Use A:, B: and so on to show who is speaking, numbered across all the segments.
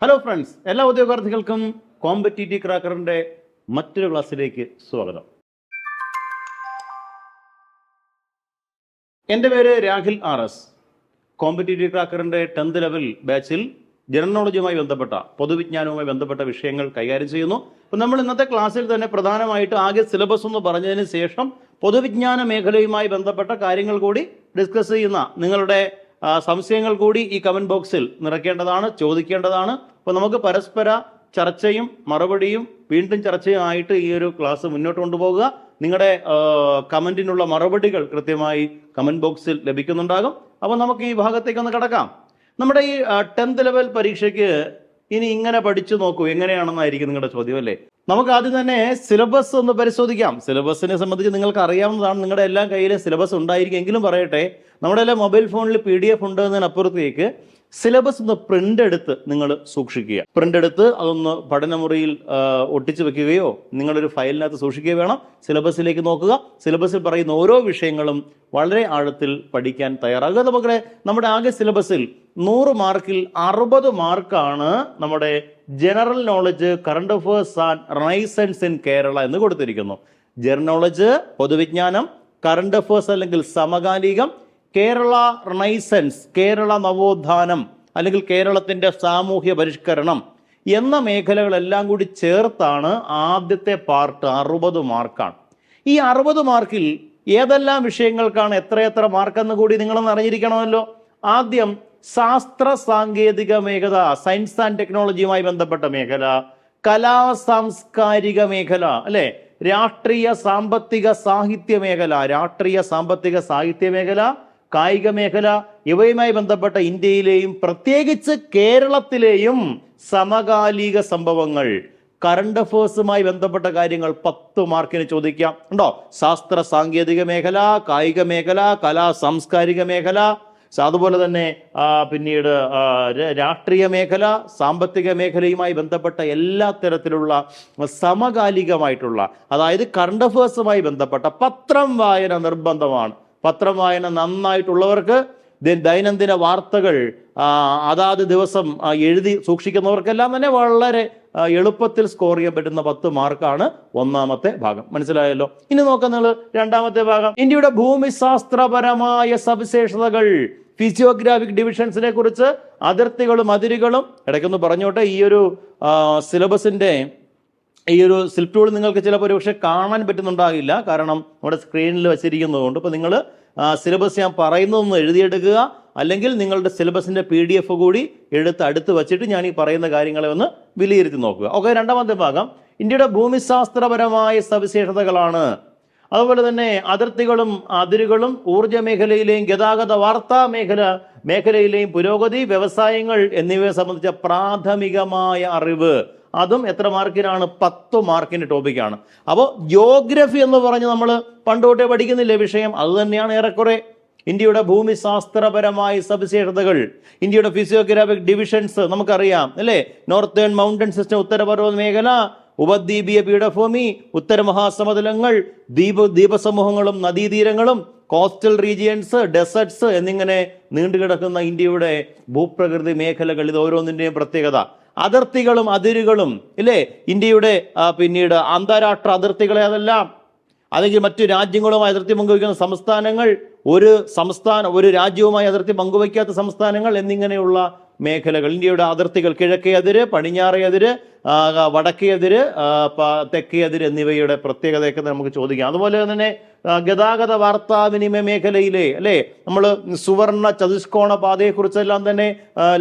A: Hello friends, എല്ലാ ഉദ്യോഗാർത്ഥികൾക്കും competitive ക്രാക്കറിന്റെ മറ്റൊരു ക്ലാസ്സിലേക്ക് സ്വാഗതം. എൻ്റെ പേര് രാഹിൽ RS. കോമ്പറ്റീറ്റീവ് ക്രാക്കറിന്റെ 10th ലെവൽ ബാച്ചിൽ ജനറൽ നോളജുമായി ബന്ധപ്പെട്ട പൊതുവിജ്ഞാനവുമായി ബന്ധപ്പെട്ട വിഷയങ്ങൾ കൈകാര്യം ചെയ്യുന്നു. അപ്പോൾ നമ്മൾ ഇന്നത്തെ ക്ലാസ്സിൽ തന്നെ പ്രധാനമായിട്ട് ആകെ സിലബസ് എന്ന് പറഞ്ഞതിന് ശേഷം പൊതുവിജ്ഞാന മേഖലയുമായി ബന്ധപ്പെട്ട കാര്യങ്ങൾ കൂടി ഡിസ്കസ് ചെയ്യുന്ന നിങ്ങളുടെ സംശയങ്ങൾ കൂടി ഈ കമൻറ്റ് ബോക്സിൽ നിറയ്ക്കേണ്ടതാണ്, ചോദിക്കേണ്ടതാണ്. അപ്പോൾ നമുക്ക് പരസ്പര ചർച്ചയും മറുപടിയും വീണ്ടും ചർച്ചയും ആയിട്ട് ഈ ഒരു ക്ലാസ് മുന്നോട്ട് കൊണ്ടുപോകുക. നിങ്ങളുടെ കമൻറ്റിനുള്ള മറുപടികൾ കൃത്യമായി കമൻറ്റ് ബോക്സിൽ ലഭിക്കുന്നുണ്ടാകും. അപ്പോൾ നമുക്ക് ഈ ഭാഗത്തേക്കൊന്ന് കടക്കാം. നമ്മുടെ ഈ 10th ലെവൽ പരീക്ഷയ്ക്ക് ഇനി ഇങ്ങനെ പഠിച്ചു നോക്കൂ, എങ്ങനെയാണെന്നായിരിക്കും നിങ്ങളുടെ ചോദ്യം അല്ലേ? നമുക്ക് ആദ്യം തന്നെ സിലബസ് ഒന്ന് പരിശോധിക്കാം. സിലബസിനെ സംബന്ധിച്ച് നിങ്ങൾക്ക് അറിയാവുന്നതാണ്, നിങ്ങളുടെ എല്ലാ കയ്യിലും സിലബസ് ഉണ്ടായിരിക്കും. എങ്കിലും പറയട്ടെ, നമ്മുടെ എല്ലാം മൊബൈൽ ഫോണിൽ PDF ഉണ്ട് എന്നതിനപ്പുറത്തേക്ക് സിലബസ് ഒന്ന് പ്രിന്റ് എടുത്ത് നിങ്ങൾ സൂക്ഷിക്കുക. പ്രിന്റ് എടുത്ത് അതൊന്ന് പഠനമുറിയിൽ ഒട്ടിച്ചു വെക്കുകയോ നിങ്ങളൊരു ഫയലിനകത്ത് സൂക്ഷിക്കുകയോ വേണം. സിലബസിലേക്ക് നോക്കുക. സിലബസിൽ പറയുന്ന ഓരോ വിഷയങ്ങളും വളരെ ആഴത്തിൽ പഠിക്കാൻ തയ്യാറാകുക. നമ്മുടെ ആകെ സിലബസിൽ 100 മാർക്കിൽ 60 മാർക്കാണ് നമ്മുടെ general knowledge, current affairs and റൈസൻസ് in Kerala എന്ന് കൊടുത്തിരിക്കുന്നു. ജനറൽ നോളജ് പൊതുവിജ്ഞാനം, കറണ്ട് അഫയേഴ്സ് അല്ലെങ്കിൽ സമകാലികം, കേരള റൈസൻസ് കേരള നവോത്ഥാനം അല്ലെങ്കിൽ കേരളത്തിന്റെ സാമൂഹ്യ പരിഷ്കരണം എന്ന മേഖലകളെല്ലാം കൂടി ചേർത്താണ് ആദ്യത്തെ പാർട്ട്. 60 മാർക്കാണ്. ഈ 60 മാർക്കിൽ ഏതെല്ലാം വിഷയങ്ങൾക്കാണ് എത്രയെത്ര മാർക്കെന്ന് കൂടി നിങ്ങളൊന്ന് അറിഞ്ഞിരിക്കണമല്ലോ. ആദ്യം ശാസ്ത്ര സാങ്കേതിക മേഖല, സയൻസ് ആൻഡ് ടെക്നോളജിയുമായി ബന്ധപ്പെട്ട മേഖല, കലാ സാംസ്കാരിക മേഖല, അല്ലെ, രാഷ്ട്രീയ സാമ്പത്തിക സാഹിത്യ മേഖല, കായിക മേഖല, ഇവയുമായി ബന്ധപ്പെട്ട ഇന്ത്യയിലെയും പ്രത്യേകിച്ച് കേരളത്തിലെയും സമകാലിക സംഭവങ്ങൾ, കറണ്ട് അഫയേഴ്സുമായി ബന്ധപ്പെട്ട കാര്യങ്ങൾ 10 മാർക്കിന് ചോദിക്കാം. ഉണ്ടോ? ശാസ്ത്ര സാങ്കേതിക മേഖല, കായിക മേഖല, കലാ സാംസ്കാരിക മേഖല, അതുപോലെ തന്നെ പിന്നീട് രാഷ്ട്രീയ മേഖല, സാമ്പത്തിക മേഖലയുമായി ബന്ധപ്പെട്ട എല്ലാ തരത്തിലുള്ള സമകാലികമായിട്ടുള്ള, അതായത് കറണ്ട് അഫയേഴ്സുമായി ബന്ധപ്പെട്ട പത്രം വായന നിർബന്ധമാണ്. പത്രം വായന നന്നായിട്ടുള്ളവർക്ക്, ദൈനംദിന വാർത്തകൾ അതാത് ദിവസം എഴുതി സൂക്ഷിക്കുന്നവർക്കെല്ലാം തന്നെ വളരെ എളുപ്പത്തിൽ സ്കോർ ചെയ്യാൻ പറ്റുന്ന 10 മാർക്കാണ് ഒന്നാമത്തെ ഭാഗം. മനസ്സിലായല്ലോ? ഇനി നോക്കാം നിങ്ങൾ രണ്ടാമത്തെ ഭാഗം. ഇന്ത്യയുടെ ഭൂമിശാസ്ത്രപരമായ സവിശേഷതകൾ, ഫിസിയോഗ്രാഫിക് ഡിവിഷൻസിനെ കുറിച്ച്, അതിർത്തികളും അതിരുകളും. ഇടയ്ക്കൊന്ന് പറഞ്ഞോട്ടെ, ഈ ഒരു സിലബസിന്റെ ഈ ഒരു സ്ലിപ്പ് ടൂൾ നിങ്ങൾക്ക് ചിലപ്പോൾ ഒരുപക്ഷെ കാണാൻ പറ്റുന്നുണ്ടാകില്ല, കാരണം നമ്മുടെ സ്ക്രീനിൽ വെച്ചിരിക്കുന്നതുകൊണ്ട്. ഇപ്പോൾ നിങ്ങൾ സിലബസ് ഞാൻ പറയുന്നതൊന്ന് എഴുതിയെടുക്കുക, അല്ലെങ്കിൽ നിങ്ങളുടെ സിലബസിന്റെ PDF കൂടി അടുത്ത് വെച്ചിട്ട് ഞാൻ ഈ പറയുന്ന കാര്യങ്ങളെ ഒന്ന് വിലയിരുത്തി നോക്കുക. ഓക്കെ, രണ്ടാമത്തെ ഭാഗം ഇന്ത്യയുടെ ഭൂമിശാസ്ത്രപരമായ സവിശേഷതകളാണ്. അതുപോലെ തന്നെ അതിർത്തികളും അതിരുകളും, ഊർജ മേഖലയിലെയും ഗതാഗത വാർത്താ മേഖലയിലെയും പുരോഗതി, വ്യവസായങ്ങൾ എന്നിവയെ സംബന്ധിച്ച പ്രാഥമികമായ അറിവ്. അതും എത്ര മാർക്കിനാണ്? 10 മാർക്കിന്റെ ടോപ്പിക്കാണ്. അപ്പോൾ ജിയോഗ്രഫി എന്ന് പറഞ്ഞ് നമ്മൾ പണ്ടോട്ടേ പഠിക്കുന്നില്ലേ വിഷയം, അത് തന്നെയാണ് ഏറെക്കുറെ. ഇന്ത്യയുടെ ഭൂമിശാസ്ത്രപരമായ സവിശേഷതകൾ, ഇന്ത്യയുടെ ഫിസിയോഗ്രാഫിക് ഡിവിഷൻസ് നമുക്കറിയാം അല്ലേ. നോർത്തേൺ മൗണ്ടൻ സിസ്റ്റം, ഉത്തരപർവ്വത മേഖല, ഉപദ്വീപീയ പീഠഭൂമി, ഉത്തര മഹാസമതലങ്ങൾ, ദ്വീപസമൂഹങ്ങളും നദീതീരങ്ങളും, കോസ്റ്റൽ റീജിയൻസ്, ഡെസേർട്സ് എന്നിങ്ങനെ നീണ്ടുകിടക്കുന്ന ഇന്ത്യയുടെ ഭൂപ്രകൃതി മേഖലകൾ, ഇത് ഓരോന്നിൻ്റെയും പ്രത്യേകത. അതിർത്തികളും അതിരുകളും ഇല്ലേ, ഇന്ത്യയുടെ പിന്നീട് അന്താരാഷ്ട്ര അതിർത്തികളെ അതെല്ലാം, അല്ലെങ്കിൽ മറ്റു രാജ്യങ്ങളുമായി അതിർത്തി പങ്കുവയ്ക്കുന്ന സംസ്ഥാനങ്ങൾ, ഒരു രാജ്യവുമായി അതിർത്തി പങ്കുവയ്ക്കാത്ത സംസ്ഥാനങ്ങൾ എന്നിങ്ങനെയുള്ള മേഖലകൾ, ഇന്ത്യയുടെ അതിർത്തികൾ, കിഴക്കേ അതിര്, പടിഞ്ഞാറേ അതിര്, വടക്കേ അതിര്, തെക്കേ അതിര് എന്നിവയുടെ പ്രത്യേകതയൊക്കെ നമുക്ക് ചോദിക്കാം. അതുപോലെ തന്നെ ഗതാഗത വാർത്താവിനിമയ മേഖലയിലെ അല്ലേ, നമ്മൾ സുവർണ ചതുഷ്കോണ പാതയെക്കുറിച്ചെല്ലാം തന്നെ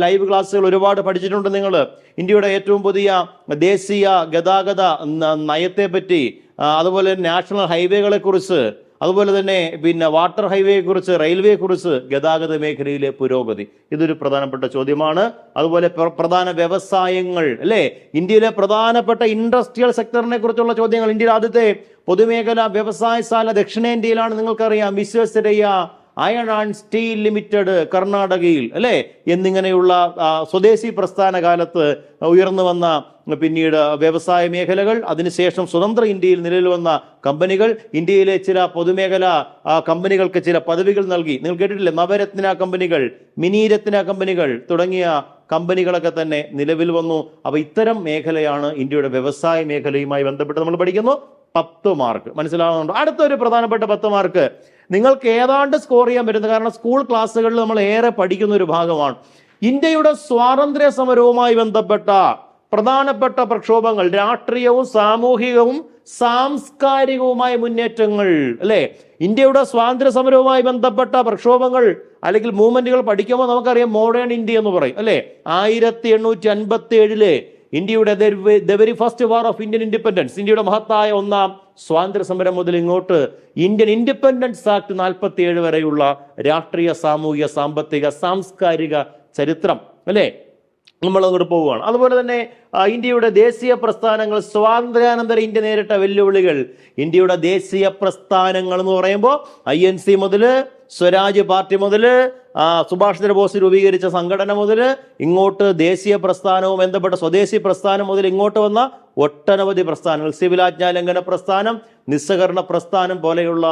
A: ലൈവ് ക്ലാസ്സുകൾ ഒരുപാട് പഠിച്ചിട്ടുണ്ട് നിങ്ങൾ. ഇന്ത്യയുടെ ഏറ്റവും പുതിയ ദേശീയ ഗതാഗത നയത്തെ പറ്റി, അതുപോലെ നാഷണൽ ഹൈവേകളെ കുറിച്ച്, അതുപോലെ തന്നെ പിന്നെ വാട്ടർ ഹൈവേയെ കുറിച്ച്, റെയിൽവേയെ കുറിച്ച്, ഗതാഗത മേഖലയിലെ പുരോഗതി, ഇതൊരു പ്രധാനപ്പെട്ട ചോദ്യമാണ്. അതുപോലെ പ്രധാന വ്യവസായങ്ങൾ അല്ലേ, ഇന്ത്യയിലെ പ്രധാനപ്പെട്ട ഇൻഡസ്ട്രിയൽ സെക്ടറിനെ കുറിച്ചുള്ള ചോദ്യങ്ങൾ. ഇന്ത്യയിലെ ആദ്യത്തെ പൊതുമേഖല വ്യവസായശാല ദക്ഷിണേന്ത്യയിലാണ്, നിങ്ങൾക്കറിയാം. Visvesvaraya iron and steel limited കർണാടകയിൽ അല്ലേ എന്നിങ്ങനെയുള്ള സ്വദേശി പ്രസ്ഥാന കാലത്ത് ഉയർന്നു വന്ന പിന്നീട് വ്യവസായ മേഖലകൾ, അതിനുശേഷം സ്വതന്ത്ര ഇന്ത്യയിൽ നിലവിൽ വന്ന കമ്പനികൾ, ഇന്ത്യയിലെ ചില പൊതുമേഖലാ കമ്പനികൾക്ക് ചില പദവികൾ നൽകി. നിങ്ങൾ കേട്ടിട്ടില്ലേ, നവരത്ന കമ്പനികൾ, മിനി രത്ന കമ്പനികൾ തുടങ്ങിയ കമ്പനികളൊക്കെ തന്നെ നിലവിൽ വന്നു. അപ്പൊ ഇത്തരം മേഖലയാണ് ഇന്ത്യയുടെ വ്യവസായ മേഖലയുമായി ബന്ധപ്പെട്ട് നമ്മൾ പഠിക്കുന്നു. 10 മാർക്ക് മനസ്സിലാവുന്നുണ്ടോ? അടുത്തൊരു പ്രധാനപ്പെട്ട 10 മാർക്ക് നിങ്ങൾക്ക് ഏതാണ്ട് സ്കോർ ചെയ്യാൻ പറ്റുന്നത്, കാരണം സ്കൂൾ ക്ലാസ്സുകളിൽ നമ്മൾ ഏറെ പഠിക്കുന്ന ഒരു ഭാഗമാണ്. ഇന്ത്യയുടെ സ്വാതന്ത്ര്യ സമരവുമായി ബന്ധപ്പെട്ട പ്രധാനപ്പെട്ട പ്രക്ഷോഭങ്ങൾ, രാഷ്ട്രീയവും സാമൂഹികവും സാംസ്കാരികവുമായ മുന്നേറ്റങ്ങൾ അല്ലെ. ഇന്ത്യയുടെ സ്വാതന്ത്ര്യ സമരവുമായി ബന്ധപ്പെട്ട പ്രക്ഷോഭങ്ങൾ അല്ലെങ്കിൽ മൂവ്മെന്റുകൾ പഠിക്കുമ്പോൾ നമുക്കറിയാം മോഡേൺ ഇന്ത്യ എന്ന് പറയും അല്ലെ. 1857 ഇന്ത്യയുടെ the very first war of Indian independence, ഇന്ത്യയുടെ മഹത്തായ ഒന്നാം സ്വാതന്ത്ര്യ സമരം മുതൽ ഇങ്ങോട്ട് ഇന്ത്യൻ ഇൻഡിപെൻഡൻസ് ആക്ട് 47 വരെയുള്ള രാഷ്ട്രീയ, സാമൂഹിക, സാമ്പത്തിക, സാംസ്കാരിക ചരിത്രം അല്ലെ നമ്മൾ അങ്ങോട്ട് പോവുകയാണ്. അതുപോലെ തന്നെ ഇന്ത്യയുടെ ദേശീയ പ്രസ്ഥാനങ്ങൾ, സ്വാതന്ത്ര്യാനന്തര ഇന്ത്യ നേരിട്ട വെല്ലുവിളികൾ. ഇന്ത്യയുടെ ദേശീയ പ്രസ്ഥാനങ്ങൾ എന്ന് പറയുമ്പോൾ INC മുതൽ, സ്വരാജ് പാർട്ടി മുതൽ, സുഭാഷ് ചന്ദ്രബോസ് രൂപീകരിച്ച സംഘടന മുതൽ ഇങ്ങോട്ട് ദേശീയ പ്രസ്ഥാനവും ബന്ധപ്പെട്ട സ്വദേശി പ്രസ്ഥാനം മുതൽ ഇങ്ങോട്ട് വന്ന ഒട്ടനവധി പ്രസ്ഥാനങ്ങൾ, സിവിൽ ആജ്ഞാലംഘന പ്രസ്ഥാനം, നിസ്സഹകരണ പ്രസ്ഥാനം പോലെയുള്ള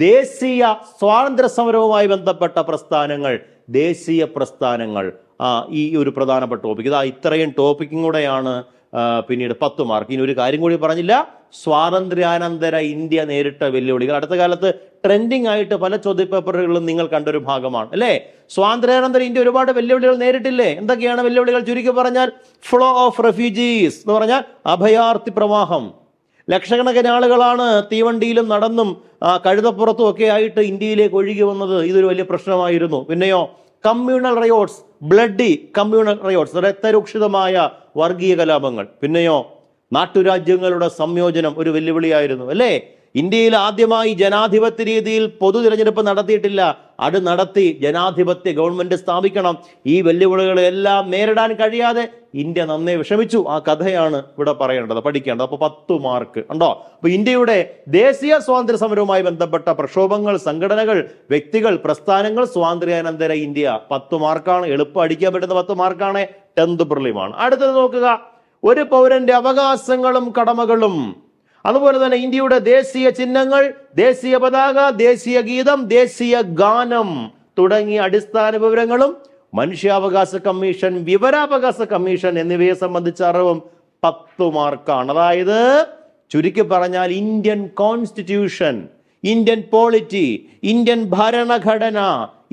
A: ദേശീയ സ്വാതന്ത്ര്യ സമരവുമായി ബന്ധപ്പെട്ട പ്രസ്ഥാനങ്ങൾ, ദേശീയ പ്രസ്ഥാനങ്ങൾ, ഈ ഒരു പ്രധാനപ്പെട്ട ടോപ്പിക്. ഇത്രയും ടോപ്പിക്കും കൂടെയാണ് പിന്നീട് 10 മാർക്ക്. ഇനി ഒരു കാര്യം കൂടി പറഞ്ഞില്ല, സ്വാതന്ത്ര്യാനന്തര ഇന്ത്യ നേരിട്ട വെല്ലുവിളികൾ. അടുത്ത കാലത്ത് ട്രെൻഡിങ് ആയിട്ട് പല ചോദ്യപേപ്പറുകളിലും നിങ്ങൾ കണ്ടൊരു ഭാഗമാണ് അല്ലേ. സ്വാതന്ത്ര്യാനന്തര ഇന്ത്യ ഒരുപാട് വെല്ലുവിളികൾ നേരിട്ടില്ലേ? എന്തൊക്കെയാണ് വെല്ലുവിളികൾ? ചുരുക്കി പറഞ്ഞാൽ ഫ്ലോ ഓഫ് റെഫ്യൂജീസ് എന്ന് പറഞ്ഞാൽ അഭയാർത്ഥി പ്രവാഹം. ലക്ഷക്കണക്കിന് ആളുകളാണ് തീവണ്ടിയിലും നടന്നും കഴുതപ്പുറത്തും ഒക്കെ ആയിട്ട് ഇന്ത്യയിലേക്ക് ഒഴുകി വന്നത്. ഇതൊരു വലിയ പ്രശ്നമായിരുന്നു. പിന്നെയോ communal riots, bloody communal riots, രക്തരൂക്ഷിതമായ വർഗീയ കലാപങ്ങൾ. പിന്നെയോ നാട്ടുരാജ്യങ്ങളുടെ സംയോജനം ഒരു വെല്ലുവിളിയായിരുന്നു അല്ലേ. ഇന്ത്യയിൽ ആദ്യമായി ജനാധിപത്യ രീതിയിൽ പൊതു തിരഞ്ഞെടുപ്പ് നടത്തിയിട്ടില്ല, അത് നടത്തി ജനാധിപത്യ ഗവൺമെന്റ് സ്ഥാപിക്കണം. ഈ വെല്ലുവിളികളെല്ലാം നേരിടാൻ കഴിയാതെ ഇന്ത്യ നന്നേ വിഷമിച്ചു. ആ കഥയാണ് ഇവിടെ പറയേണ്ടത്, പഠിക്കേണ്ടത്. അപ്പൊ 10 മാർക്ക് ഉണ്ടോ? അപ്പൊ ഇന്ത്യയുടെ ദേശീയ സ്വാതന്ത്ര്യ സമരവുമായി ബന്ധപ്പെട്ട പ്രക്ഷോഭങ്ങൾ, സംഘടനകൾ, വ്യക്തികൾ, പ്രസ്ഥാനങ്ങൾ, സ്വാതന്ത്ര്യാനന്തര ഇന്ത്യ. 10 മാർക്കാണ്. എളുപ്പം അടിക്കാൻ പറ്റുന്ന 10 മാർക്കാണ്. 10th പ്രിലിമാണ്. അടുത്തത് നോക്കുക, ഒരു പൗരന്റെ അവകാശങ്ങളും കടമകളും. അതുപോലെ തന്നെ ഇന്ത്യയുടെ ദേശീയ ചിഹ്നങ്ങൾ, ദേശീയ പതാക, ദേശീയ ഗീതം, ദേശീയ ഗാനം തുടങ്ങിയ അടിസ്ഥാന വിവരങ്ങളും മനുഷ്യാവകാശ കമ്മീഷൻ, വിവരാവകാശ കമ്മീഷൻ എന്നിവയെ സംബന്ധിച്ച അറിവും 10 മാർക്കാണ്. അതായത് ചുരുക്കി പറഞ്ഞാൽ Indian constitution, Indian polity, Indian ഭരണഘടന,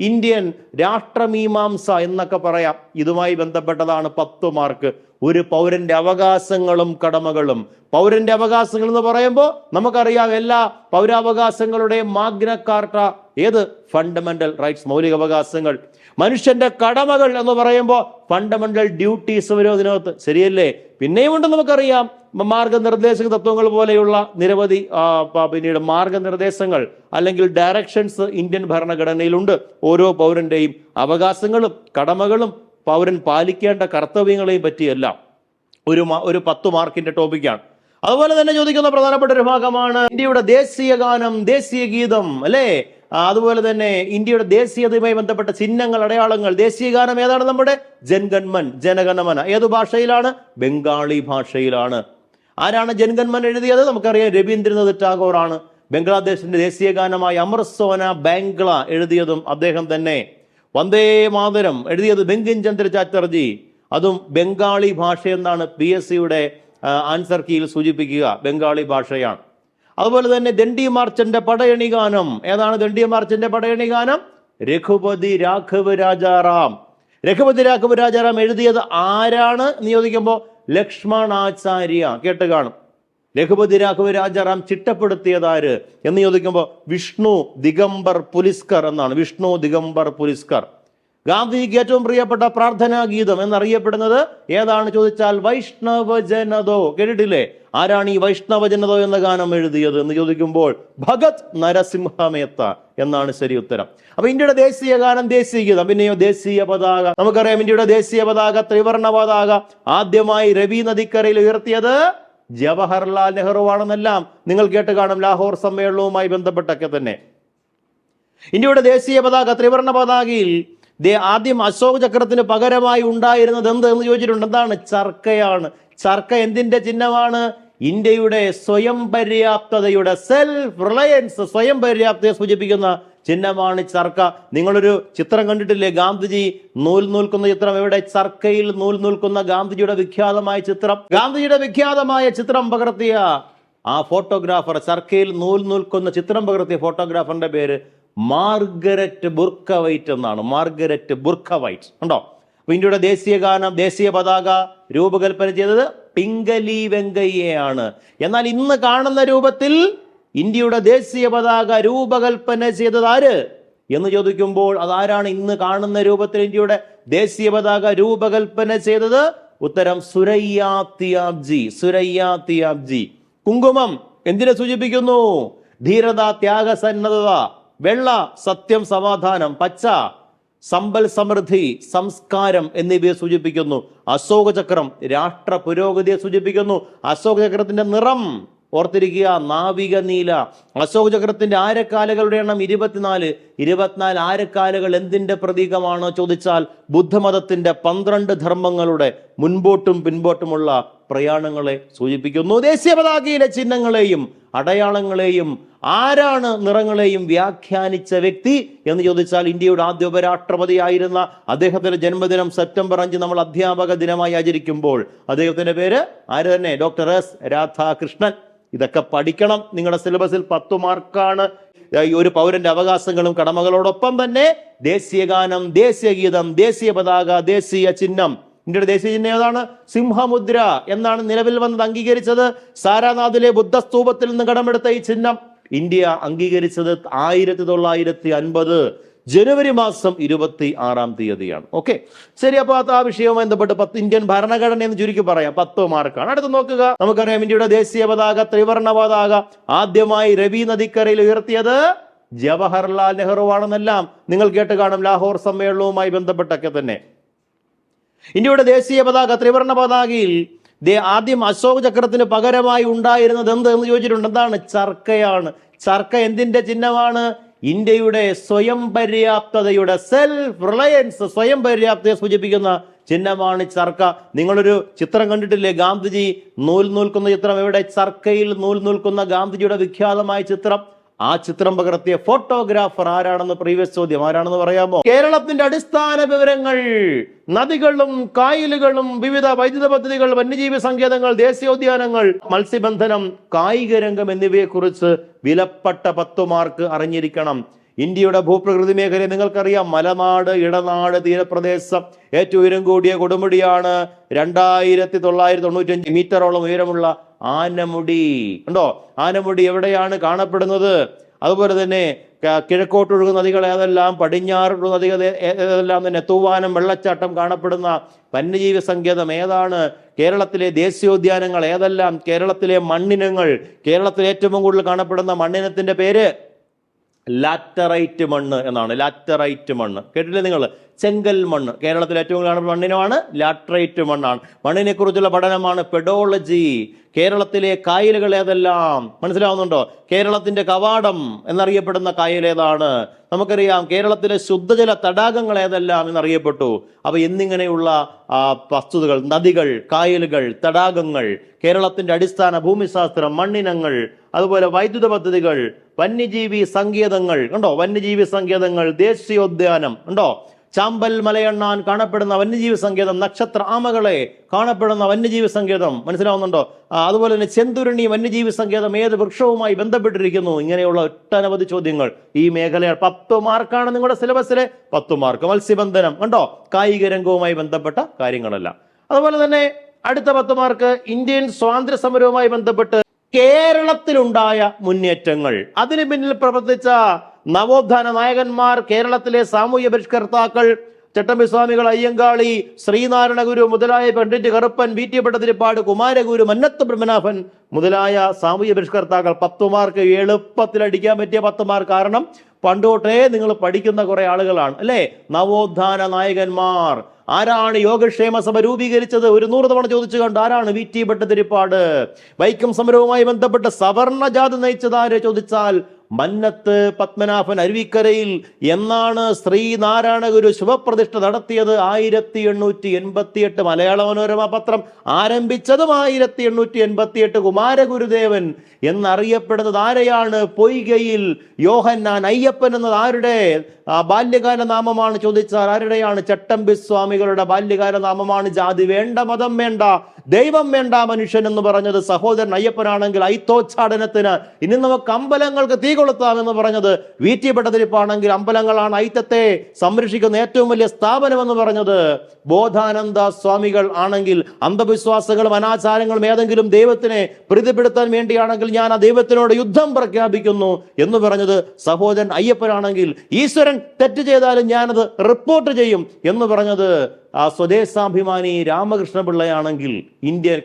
A: ഇന്ത്യൻ രാഷ്ട്രമീമാംസ എന്നൊക്കെ പറയാം. ഇതുമായി ബന്ധപ്പെട്ടതാണ് 10 മാർക്ക്. ഒരു പൗരന്റെ അവകാശങ്ങളും കടമകളും. പൗരന്റെ അവകാശങ്ങൾ എന്ന് പറയുമ്പോൾ നമുക്കറിയാം എല്ലാ പൗരാവകാശങ്ങളുടെയും മാഗ്ന കാർട്ട, ഏത് ഫണ്ടമെന്റൽ റൈറ്റ്സ്, മൗലികാവകാശങ്ങൾ. മനുഷ്യന്റെ കടമകൾ എന്ന് പറയുമ്പോൾ ഫണ്ടമെന്റൽ ഡ്യൂട്ടീസ് വരും അതിനകത്ത്, ശരിയല്ലേ? പിന്നെയും ഉണ്ട് നമുക്കറിയാം മാർഗനിർദ്ദേശക തത്വങ്ങൾ പോലെയുള്ള നിരവധി പിന്നീട് മാർഗനിർദ്ദേശങ്ങൾ അല്ലെങ്കിൽ ഡയറക്ഷൻസ് ഇന്ത്യൻ ഭരണഘടനയിലുണ്ട്. ഓരോ പൗരന്റെയും അവകാശങ്ങളും കടമകളും പൗരൻ പാലിക്കേണ്ട കർത്തവ്യങ്ങളെയും പറ്റിയെല്ലാം ഒരു 10 മാർക്കിന്റെ ടോപ്പിക്കാണ്. അതുപോലെ തന്നെ ചോദിക്കുന്ന പ്രധാനപ്പെട്ട ഒരു ഭാഗമാണ് ഇന്ത്യയുടെ ദേശീയ ഗാനം, ദേശീയ ഗീതം അല്ലേ. അതുപോലെ തന്നെ ഇന്ത്യയുടെ ദേശീയതയുമായി ബന്ധപ്പെട്ട ചിഹ്നങ്ങൾ, അടയാളങ്ങൾ. ദേശീയ ഗാനം ഏതാണ്? നമ്മുടെ ജൻഗൺമൻ, ജനഗണമന. ഏതു ഭാഷയിലാണ്? ബംഗാളി ഭാഷയിലാണ്. ആരാണ് ജൻഗൺമൻ എഴുതിയത്? നമുക്കറിയാം, രവീന്ദ്രനാഥ് ടാഗോർ ആണ്. ബംഗ്ലാദേശിന്റെ ദേശീയ ഗാനമായ അമർ സോന ബാംഗ്ല എഴുതിയതും അദ്ദേഹം തന്നെ. വന്ദേ മാതരം എഴുതിയത് ബങ്കിം ചന്ദ്ര ചാറ്റർജി, അതും ബംഗാളി ഭാഷയെന്നാണ് PSCയുടെ ആൻസർ കീയിൽ സൂചിപ്പിക്കുക, ബംഗാളി ഭാഷയാണ്. അതുപോലെ തന്നെ ദണ്ഡി മാർച്ചന്റെ പടയണി ഗാനം. ഏതാണ് ദണ്ഡി മാർച്ചന്റെ പടയണി ഗാനം? രഘുപതി രാഘവ് രാജാറാം. രഘുപതി രാഘവ് രാജാറാം എഴുതിയത് ആരാണ് എന്ന് ചോദിക്കുമ്പോൾ ലക്ഷ്മണാചാര്യ. കേട്ട് കാണും. രഘുപതി രാഘവ് രാജാറാം ചിട്ടപ്പെടുത്തിയതാര് എന്ന് ചോദിക്കുമ്പോൾ വിഷ്ണു ദിഗംബർ പുലിസ്കർ എന്നാണ്. വിഷ്ണു ദിഗംബർ പുലിസ്കർ. ഗാന്ധിജിക്ക് ഏറ്റവും പ്രിയപ്പെട്ട പ്രാർത്ഥനാ ഗീതം എന്നറിയപ്പെടുന്നത് ഏതാണ് ചോദിച്ചാൽ വൈഷ്ണവജനതോ. കേട്ടിട്ടില്ലേ? ആരാണ് ഈ വൈഷ്ണവജനതോ എന്ന ഗാനം എഴുതിയത് എന്ന് ചോദിക്കുമ്പോൾ ഭഗത് നരസിംഹമേത്ത എന്നാണ് ശരി ഉത്തരം. അപ്പൊ ഇന്ത്യയുടെ ദേശീയ ഗാനം, ദേശീയ ഗീതം. പിന്നെയോ ദേശീയ പതാക. നമുക്കറിയാം ഇന്ത്യയുടെ ദേശീയ പതാക, ത്രിവർണ പതാക ആദ്യമായി രവി നദിക്കരയിൽ ഉയർത്തിയത് ജവഹർലാൽ നെഹ്റു ആണെന്നെല്ലാം നിങ്ങൾ കേട്ട് കാണും, ലാഹോർ സമ്മേളനവുമായി ബന്ധപ്പെട്ടൊക്കെ തന്നെ. ഇന്ത്യയുടെ ദേശീയ പതാക ത്രിവർണ്ണ പതാകയിൽ ആദ്യം അശോക ചക്രത്തിന് പകരമായി ഉണ്ടായിരുന്നത് എന്ത് എന്ന് ചോദിച്ചിട്ടുണ്ട്. എന്താണ്? ചർക്കയാണ്. ചർക്ക എന്തിന്റെ ചിഹ്നമാണ്? ഇന്ത്യയുടെ സ്വയം പര്യാപ്തതയുടെ, സെൽഫ് റിലയൻസ്, സ്വയം പര്യാപ്തതയെ സൂചിപ്പിക്കുന്ന ചിഹ്നമാണ് ചർക്ക. നിങ്ങളൊരു ചിത്രം കണ്ടിട്ടില്ലേ? ഗാന്ധിജി നൂൽ നൂൽക്കുന്ന ചിത്രം. എവിടെ? ചർക്കയിൽ നൂൽ നൂൽക്കുന്ന ഗാന്ധിജിയുടെ വിഖ്യാതമായ ചിത്രം. ഗാന്ധിജിയുടെ വിഖ്യാതമായ ചിത്രം പകർത്തിയ ആ ഫോട്ടോഗ്രാഫർ, ചർക്കയിൽ നൂൽ നൂൽക്കുന്ന ചിത്രം പകർത്തിയ ഫോട്ടോഗ്രാഫറിന്റെ പേര് മാർഗരറ്റ് ബുർക്കവൈറ്റ് എന്നാണ്. മാർഗരറ്റ് ബുർക്കവൈറ്റ് ഉണ്ടോ? അപ്പൊ ഇന്ത്യയുടെ ദേശീയ ഗാനം, ദേശീയ പതാക രൂപകൽപ്പന ചെയ്തത് പിംഗലി വെങ്കയ്യയാണ്. എന്നാൽ ഇന്ന് കാണുന്ന രൂപത്തിൽ ഇന്ത്യയുടെ ദേശീയ പതാക രൂപകൽപ്പന ചെയ്തത് ആര് എന്ന് ചോദിക്കുമ്പോൾ അതാരാണ് ഇന്ന് കാണുന്ന രൂപത്തിൽ ഇന്ത്യയുടെ ദേശീയ പതാക രൂപകൽപ്പന ചെയ്തത്? ഉത്തരം സുരയ്യ തിയാബ്ജി. സുരയ്യ തിയാബ്ജി. കുങ്കുമം എന്തിനെ സൂചിപ്പിക്കുന്നു? ധീരത, ത്യാഗസന്നദ്ധത. വെള്ള സത്യം, സമാധാനം. പച്ച സമ്പൽ സമൃദ്ധി, സംസ്കാരം എന്നിവയെ സൂചിപ്പിക്കുന്നു. അശോക ചക്രം രാഷ്ട്ര പുരോഗതിയെ സൂചിപ്പിക്കുന്നു. അശോക ചക്രത്തിന്റെ നിറം ഓർത്തിരിക്കുക, നാവിക നീല. അശോക ചക്രത്തിന്റെ ആരക്കാലുകളുടെ എണ്ണം 24. 24 ആരക്കാലുകൾ എന്തിന്റെ പ്രതീകമാണോ ചോദിച്ചാൽ ബുദ്ധമതത്തിന്റെ 12 ധർമ്മങ്ങളുടെ മുൻപോട്ടും പിൻപോട്ടുമുള്ള പ്രയാണങ്ങളെ സൂചിപ്പിക്കുന്നു. ദേശീയ പതാകയിലെ ചിഹ്നങ്ങളെയും അടയാളങ്ങളെയും ആരാണ് നിറങ്ങളെയും വ്യാഖ്യാനിച്ച വ്യക്തി എന്ന് ചോദിച്ചാൽ ഇന്ത്യയുടെ ആദ്യ ഉപരാഷ്ട്രപതിയായിരുന്ന അദ്ദേഹത്തിന്റെ ജന്മദിനം സെപ്റ്റംബർ 5 നമ്മൾ അധ്യാപക ദിനമായി ആചരിക്കുമ്പോൾ അദ്ദേഹത്തിന്റെ പേര് ആര് തന്നെ? Doctor S Radhakrishnan. ഇതൊക്കെ പഠിക്കണം. നിങ്ങളുടെ സിലബസിൽ 10 മാർക്കാണ്. ഒരു പൗരന്റെ അവകാശങ്ങളും കടമകളോടൊപ്പം തന്നെ ദേശീയ ഗാനം, ദേശീയ ഗീതം, ദേശീയ പതാക, ദേശീയ ചിഹ്നം. ഇന്ത്യയുടെ ദേശീയ ചിഹ്നം ഏതാണ്? സിംഹമുദ്ര എന്നാണ് നിലവിൽ വന്നത്, അംഗീകരിച്ചത്. സാരാനാഥിലെ ബുദ്ധസ്തൂപത്തിൽ നിന്ന് കടമെടുത്ത ഈ ചിഹ്നം ഇന്ത്യ അംഗീകരിച്ചത് 1950 ജനുവരി മാസം 26-ാം തീയതിയാണ്. ഓക്കെ, ശരി. അപ്പൊ ആ വിഷയവുമായി ബന്ധപ്പെട്ട് ഇന്ത്യൻ ഭരണഘടന എന്ന് ചുരുക്കി പറയാം 10 മാർക്കാണ്. അടുത്ത് നോക്കുക. നമുക്കറിയാം ഇന്ത്യയുടെ ദേശീയ പതാക ത്രിവർണ്ണ പതാക ആദ്യമായി രവി നദിക്കരയിൽ ഉയർത്തിയത് ജവഹർലാൽ നെഹ്റു ആണെന്നെല്ലാം നിങ്ങൾ കേട്ട് കാണും, ലാഹോർ സമ്മേളനവുമായി ബന്ധപ്പെട്ടൊക്കെ തന്നെ. ഇന്ത്യയുടെ ദേശീയ പതാക ത്രിവർണ്ണ പതാകയിൽ ആദ്യം അശോക ചക്രത്തിന് പകരമായി ഉണ്ടായിരുന്നത് എന്ത് എന്ന് ചോദിച്ചിട്ടുണ്ട്. എന്താണ്? ചർക്കയാണ്. ചർക്ക എന്തിന്റെ ചിഹ്നമാണ്? ഇന്ത്യയുടെ സ്വയം പര്യാപ്തതയുടെ, സെൽഫ് റിലയൻസ്, സ്വയം പര്യാപ്തതയെ സൂചിപ്പിക്കുന്ന ചിഹ്നമാണ് ചർക്ക. നിങ്ങളൊരു ചിത്രം കണ്ടിട്ടില്ലേ? ഗാന്ധിജി നൂൽ നൂൽക്കുന്ന ചിത്രം. എവിടെ? ചർക്കയിൽ നൂൽ നൂൽക്കുന്ന ഗാന്ധിജിയുടെ വിഖ്യാതമായ ചിത്രം. ആ ചിത്രം പകർത്തിയ ഫോട്ടോഗ്രാഫർ ആരാണെന്ന് പ്രീവിയസ് ചോദ്യം. ആരാണെന്ന് പറയാമോ? കേരളത്തിന്റെ അടിസ്ഥാന വിവരങ്ങൾ: നദികളും കായലുകളും, വിവിധ വൈദ്യുത പദ്ധതികൾ, വന്യജീവി സങ്കേതങ്ങൾ, ദേശീയോദ്യാനങ്ങൾ, മത്സ്യബന്ധനം, കായിക രംഗം എന്നിവയെ കുറിച്ച് വിലപ്പെട്ട 10 മാർക്ക് അറിഞ്ഞിരിക്കണം. ഇന്ത്യയുടെ ഭൂപ്രകൃതി മേഖല നിങ്ങൾക്കറിയാം. മലനാട്, ഇടനാട്, തീരപ്രദേശം. ഏറ്റവും ഉയരം കൂടിയ കൊടുമുടിയാണ് 2995 മീറ്ററോളം ഉയരമുള്ള ആനമുടി. ഉണ്ടോ? ആനമുടി എവിടെയാണ് കാണപ്പെടുന്നത്? അതുപോലെ തന്നെ കിഴക്കോട്ടൊഴുകുന്ന നദികൾ ഏതെല്ലാം, പടിഞ്ഞാറൊഴുകുന്ന നദികൾ ഏതെല്ലാം തന്നെ, തൂവാനം വെള്ളച്ചാട്ടം കാണപ്പെടുന്ന വന്യജീവി സങ്കേതം ഏതാണ്? കേരളത്തിലെ ദേശീയോദ്യാനങ്ങൾ ഏതെല്ലാം? കേരളത്തിലെ മണ്ണിനങ്ങൾ, കേരളത്തിൽ ഏറ്റവും കൂടുതൽ കാണപ്പെടുന്ന മണ്ണിനത്തിന്റെ പേര് ലാറ്ററൈറ്റ് മണ്ണ് എന്നാണ്. ലാറ്ററൈറ്റ് മണ്ണ് കേട്ടില്ലേ നിങ്ങൾ? ചെങ്കൽ മണ്ണ്. കേരളത്തിൽ ഏറ്റവും കൂടുതൽ മണ്ണിനമാണ് ലാറ്ററൈറ്റ് മണ്ണാണ്. മണ്ണിനെ കുറിച്ചുള്ള പഠനമാണ് പെഡോളജി. കേരളത്തിലെ കായലുകൾ ഏതെല്ലാം മനസ്സിലാവുന്നുണ്ടോ? കേരളത്തിന്റെ കവാടം എന്നറിയപ്പെടുന്ന കായൽ ഏതാണ്? നമുക്കറിയാം. കേരളത്തിലെ ശുദ്ധജല തടാകങ്ങൾ ഏതെല്ലാം എന്നറിയപ്പെട്ടു. അപ്പൊ എന്നിങ്ങനെയുള്ള വസ്തുതകൾ, നദികൾ, കായലുകൾ, തടാകങ്ങൾ, കേരളത്തിന്റെ അടിസ്ഥാന ഭൂമിശാസ്ത്രം, മണ്ണിനങ്ങൾ, അതുപോലെ വൈദ്യുത പദ്ധതികൾ, വന്യജീവി സങ്കേതങ്ങൾ ഉണ്ടോ? വന്യജീവി സങ്കേതങ്ങൾ, ദേശീയോദ്യാനം ഉണ്ടോ? ചാമ്പൽ മലയണ്ണാൻ കാണപ്പെടുന്ന വന്യജീവി സങ്കേതം, നക്ഷത്ര ആമകളെ കാണപ്പെടുന്ന വന്യജീവി സങ്കേതം മനസ്സിലാവുന്നുണ്ടോ? അതുപോലെ തന്നെ ചെന്തുരുണി വന്യജീവി സങ്കേതം ഏത് വൃക്ഷവുമായി ബന്ധപ്പെട്ടിരിക്കുന്നു? ഇങ്ങനെയുള്ള ഒട്ടനവധി ചോദ്യങ്ങൾ ഈ മേഖലയാണ്. 10 മാർക്കാണ് നിങ്ങളുടെ സിലബസിലെ 10 മാർക്ക്. മത്സ്യബന്ധനം ഉണ്ടോ? കായിക രംഗവുമായി ബന്ധപ്പെട്ട കാര്യങ്ങളെല്ലാം. അതുപോലെ തന്നെ അടുത്ത 10 മാർക്ക് ഇന്ത്യൻ സ്വാതന്ത്ര്യ സമരവുമായി ബന്ധപ്പെട്ട് കേരളത്തിലുണ്ടായ മുന്നേറ്റങ്ങൾ, അതിന് പിന്നിൽ പ്രവർത്തിച്ച നവോത്ഥാന നായകന്മാർ, കേരളത്തിലെ സാമൂഹ്യ പരിഷ്കർത്താക്കൾ, ചട്ടമ്പിസ്വാമികൾ, അയ്യങ്കാളി, ശ്രീനാരായണ ഗുരു മുതലായ പണ്ഡിറ്റ് കറുപ്പൻ, വി.ടി. ഭട്ടതിരിപ്പാട്, കുമാരഗുരു, മന്നത്ത് ബ്രഹ്മനാഭൻ മുതലായ സാമൂഹ്യ പരിഷ്കർത്താക്കൾ. 10 മാർക്ക് എളുപ്പത്തിൽ അടിക്കാൻ പറ്റിയ 10 മാർക്ക്. കാരണം പണ്ടോട്ടേ നിങ്ങൾ പഠിക്കുന്ന കുറെ ആളുകളാണ് അല്ലേ? നവോത്ഥാന നായകന്മാർ ആരാണ്? യോഗക്ഷേമ സഭ രൂപീകരിച്ചത് 100 തവണ ചോദിച്ചു കണ്ട് ആരാണ്? വി.ടി. ഭട്ടതിരിപ്പാട്. വൈക്കം സമരവുമായി ബന്ധപ്പെട്ട് സവർണ ജാഥ നയിച്ചത് ആര് ചോദിച്ചാൽ മന്നത്ത് പത്മനാഭൻ അരുവിക്കരയിൽ എന്നാണ് ശ്രീനാരായണ ഗുരു ശുഭപ്രതിഷ്ഠ നടത്തിയത്? 1888. മലയാള മനോരമ പത്രം ആരംഭിച്ചതും 1888. കുമാരഗുരുദേവൻ എന്നറിയപ്പെടുന്നത് ആരെയാണ്? പൊയ്കയിൽ യോഹന്നാൻ. അയ്യപ്പൻ എന്നത് ആരുടെ ബാല്യകാല നാമമാണ് ചോദിച്ചാൽ ആരുടെയാണ്? ചട്ടമ്പി സ്വാമികളുടെ ബാല്യകാല നാമമാണ്. ജാതി വേണ്ട, മതം വേണ്ട, ദൈവം വേണ്ട, മനുഷ്യൻ എന്ന് പറഞ്ഞത് സഹോദരൻ അയ്യപ്പനാണെങ്കിൽ ഐത്തോച്ചാടനത്തിന് ഇനി നമുക്ക് അമ്പലങ്ങൾക്ക് തീ കൊളുത്താം എന്ന് പറഞ്ഞത് VT ഭട്ടതിരിപ്പാണെങ്കിൽ അമ്പലങ്ങളാണ് ഐത്തത്തെ സംരക്ഷിക്കുന്ന ഏറ്റവും വലിയ സ്ഥാപനം എന്ന് പറഞ്ഞത് ബോധാനന്ദ സ്വാമികൾ ആണെങ്കിൽ അന്ധവിശ്വാസങ്ങളും അനാചാരങ്ങളും ഏതെങ്കിലും ദൈവത്തിനെ പ്രീതിപ്പെടുത്താൻ വേണ്ടിയാണെങ്കിൽ ഞാൻ ആ ദൈവത്തിനോട് യുദ്ധം പ്രഖ്യാപിക്കുന്നു എന്ന് പറഞ്ഞത് സഹോദരൻ അയ്യപ്പനാണെങ്കിൽ ഈശ്വരൻ തെറ്റ് ചെയ്താലും ഞാനത് റിപ്പോർട്ട് ചെയ്യും എന്ന് പറഞ്ഞത് ആ സ്വദേശാഭിമാനി രാമകൃഷ്ണ പിള്ളയാണെങ്കിൽ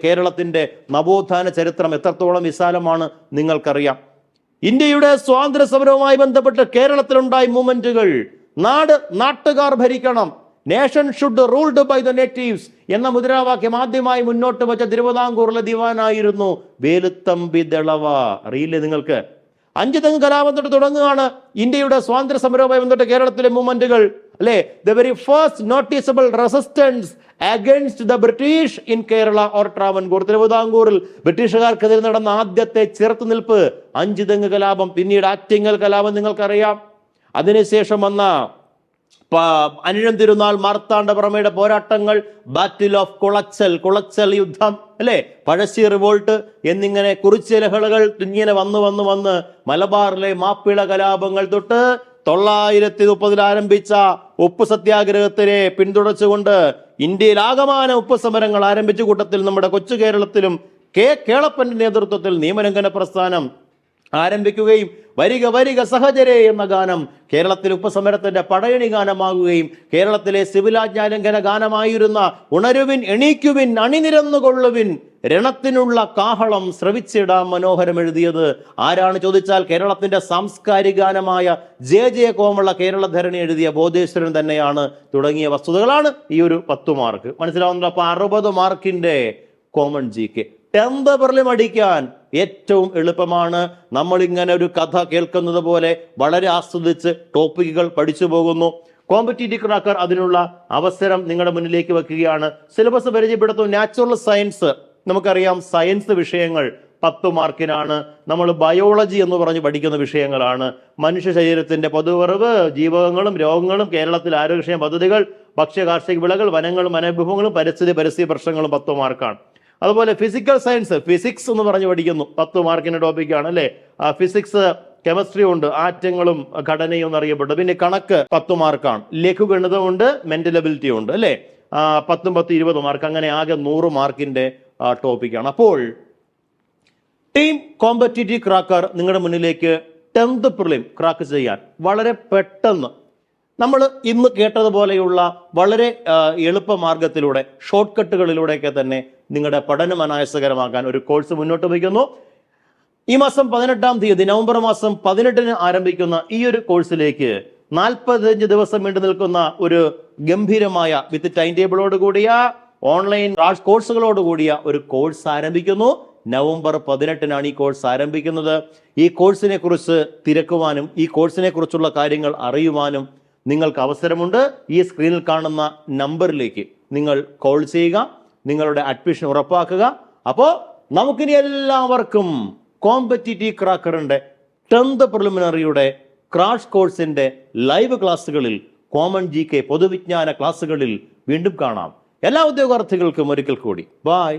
A: കേരളത്തിന്റെ നവോത്ഥാന ചരിത്രം എത്രത്തോളം വിശാലമാണ് നിങ്ങൾക്കറിയാം. ഇന്ത്യയുടെ സ്വാതന്ത്ര്യ സമരവുമായി ബന്ധപ്പെട്ട് കേരളത്തിലുണ്ടായ മൂവ്മെന്റുകൾ, നാട്ടുകാർ ഭരിക്കണം, nation should ruled by the natives എന്ന മുദ്രാവാക്യം ആദ്യമായി മുന്നോട്ട് വെച്ച തിരുവിതാംകൂറിലെ ദിവാനായിരുന്നു വേലുത്തമ്പി ദളവ. അറിയില്ലേ നിങ്ങൾക്ക്? 5 തെങ്ങ് കലാപം തൊട്ട് തുടങ്ങുകയാണ് ഇന്ത്യയുടെ സ്വാതന്ത്ര്യ സമരവുമായി ബന്ധപ്പെട്ട് കേരളത്തിലെ മൂവ്മെന്റുകൾ, അല്ലെ? The very first noticeable resistance against the British in Kerala or Travancore. തിരുവിതാംകൂറിൽ ബ്രിട്ടീഷുകാർക്കെതിരെ നടന്ന ആദ്യത്തെ ചെറുത്തുനിൽപ്പ് 5 തെങ്ങ് കലാപം. പിന്നീട് ആറ്റിങ്ങൽ കലാപം നിങ്ങൾക്കറിയാം. അതിനുശേഷം വന്ന അനിഴം തിരുനാൾ മാർത്താണ്ഡവർമ്മയുടെ പോരാട്ടങ്ങൾ, ബാറ്റിൽ ഓഫ് കുളച്ചൽ യുദ്ധം, അല്ലെ? പഴശ്ശി റിവോൾട്ട് എന്നിങ്ങനെ കുറിച്യ ലഹളകൾ ഇങ്ങനെ വന്ന് മലബാറിലെ മാപ്പിള കലാപങ്ങൾ തൊട്ട് 930 ആരംഭിച്ച ഉപ്പ് സത്യാഗ്രഹത്തിനെ പിന്തുണച്ചുകൊണ്ട് ഇന്ത്യയിൽ ആകമാന ഉപ്പ് സമരങ്ങൾ ആരംഭിച്ച കൂട്ടത്തിൽ നമ്മുടെ കൊച്ചു കേരളത്തിലും കേളപ്പന്റെ നേതൃത്വത്തിൽ നിയമലംഘന പ്രസ്ഥാനം ആരംഭിക്കുകയും വരിക സഹചരേ എന്ന ഗാനം കേരളത്തിൽ ഉപസമരത്തിന്റെ പടയണി ഗാനമാകുകയും കേരളത്തിലെ സിവിലാജ്ഞാലംഘന ഗാനമായിരുന്ന ഉണരുവിൻ എണീക്കുവിൻ അണിനിരന്നുകൊള്ളുവിൻ രണത്തിനുള്ള കാഹളം ശ്രവിച്ചിടാം മനോഹരം എഴുതിയത് ആരാണ് ചോദിച്ചാൽ കേരളത്തിന്റെ സാംസ്കാരിക ഗാനമായ ജെ കോമള കേരളധരണി എഴുതിയ ബോധേശ്വരൻ തന്നെയാണ്. തുടങ്ങിയ വസ്തുതകളാണ് ഈ ഒരു 10 മാർക്ക്. മനസ്സിലാവുന്നുണ്ടോ? അപ്പൊ 60 മാർക്കിന്റെ കോമൺ GK 10th പ്രിലിം അടിക്കാൻ ഏറ്റവും എളുപ്പമാണ്. നമ്മൾ ഇങ്ങനെ ഒരു കഥ കേൾക്കുന്നത് പോലെ വളരെ ആസ്വദിച്ച് ടോപ്പിക്കുകൾ പഠിച്ചു പോകുന്നു. കോമ്പറ്റീറ്റീവ് ക്രാക്കർ അതിനുള്ള അവസരം നിങ്ങളുടെ മുന്നിലേക്ക് വെക്കുകയാണ്. സിലബസ് പരിചയപ്പെടുത്തും. നാച്ചുറൽ സയൻസ്, നമുക്കറിയാം സയൻസ് വിഷയങ്ങൾ 10 മാർക്കിനാണ്. നമ്മൾ ബയോളജി എന്ന് പറഞ്ഞ് പഠിക്കുന്ന വിഷയങ്ങളാണ്. മനുഷ്യ ശരീരത്തിന്റെ പൊതുവറിവ്, ജീവകങ്ങളും രോഗങ്ങളും, കേരളത്തിലെ ആരോഗ്യക്ഷേമ പദ്ധതികൾ, ഭക്ഷ്യ കാർഷിക വിളകൾ, വനങ്ങളും വനവിഭവങ്ങളും, പരിസ്ഥിതി പ്രശ്നങ്ങളും 10 മാർക്കാണ്. അതുപോലെ ഫിസിക്കൽ സയൻസ്, ഫിസിക്സ് എന്ന് പറഞ്ഞ് പഠിക്കുന്നു, 10 മാർക്കിന്റെ ടോപ്പിക്കാണ്, അല്ലെ? ഫിസിക്സ് കെമിസ്ട്രി ഉണ്ട്, ആറ്റങ്ങളും ഘടനയും എന്നറിയപ്പെട്ടു. പിന്നെ കണക്ക് 10 മാർക്കാണ്. ലഘുഗണിതമുണ്ട്, മെന്റൽ എബിലിറ്റി ഉണ്ട്, അല്ലെ? 10 10 20 മാർക്ക്, അങ്ങനെ ആകെ 100 മാർക്കിന്റെ ടോപ്പിക്കാണ്. അപ്പോൾ ടീം കോമ്പറ്റീറ്റീവ് ക്രാക്കർ നിങ്ങളുടെ മുന്നിലേക്ക് 10th പ്രിലിം ക്രാക്ക് ചെയ്യാൻ വളരെ പെട്ടെന്ന് നമ്മൾ ഇന്ന് കേട്ടതുപോലെയുള്ള വളരെ എളുപ്പ മാർഗത്തിലൂടെ, ഷോർട്ട് കട്ടുകളിലൂടെയൊക്കെ തന്നെ നിങ്ങളുടെ പഠനം അനായാസകരമാക്കാൻ ഒരു കോഴ്സ് മുന്നോട്ട് വയ്ക്കുന്നു. ഈ മാസം 18-ാം തീയതി, നവംബർ മാസം 18-ന് ആരംഭിക്കുന്ന ഈ ഒരു കോഴ്സിലേക്ക് 45 ദിവസം നീണ്ടു നിൽക്കുന്ന ഒരു ഗംഭീരമായ വിത്ത് ടൈം ടേബിളോട് കൂടിയ ഓൺലൈൻ കോഴ്സുകളോട് കൂടിയ ഒരു കോഴ്സ് ആരംഭിക്കുന്നു. നവംബർ 18-നാണ് ഈ കോഴ്സ് ആരംഭിക്കുന്നത്. ഈ കോഴ്സിനെ കുറിച്ച് തിരക്കുവാനും ഈ കോഴ്സിനെ കുറിച്ചുള്ള കാര്യങ്ങൾ അറിയുവാനും നിങ്ങൾക്ക് അവസരമുണ്ട്. ഈ സ്ക്രീനിൽ കാണുന്ന നമ്പറിലേക്ക് നിങ്ങൾ കോൾ ചെയ്യുക, നിങ്ങളുടെ അഡ്മിഷൻ ഉറപ്പാക്കുക. അപ്പോൾ നമുക്കിനി എല്ലാവർക്കും കോമ്പറ്റീറ്റീവ് ക്രാക്കറിന്റെ 10th പ്രിലിമിനറിയുടെ ക്രാഷ് കോഴ്സിന്റെ ലൈവ് ക്ലാസ്സുകളിൽ, കോമൺ GK പൊതുവിജ്ഞാന ക്ലാസ്സുകളിൽ വീണ്ടും കാണാം. എല്ലാ ഉദ്യോഗാർത്ഥികൾക്കും ഒരിക്കൽ കൂടി ബൈ.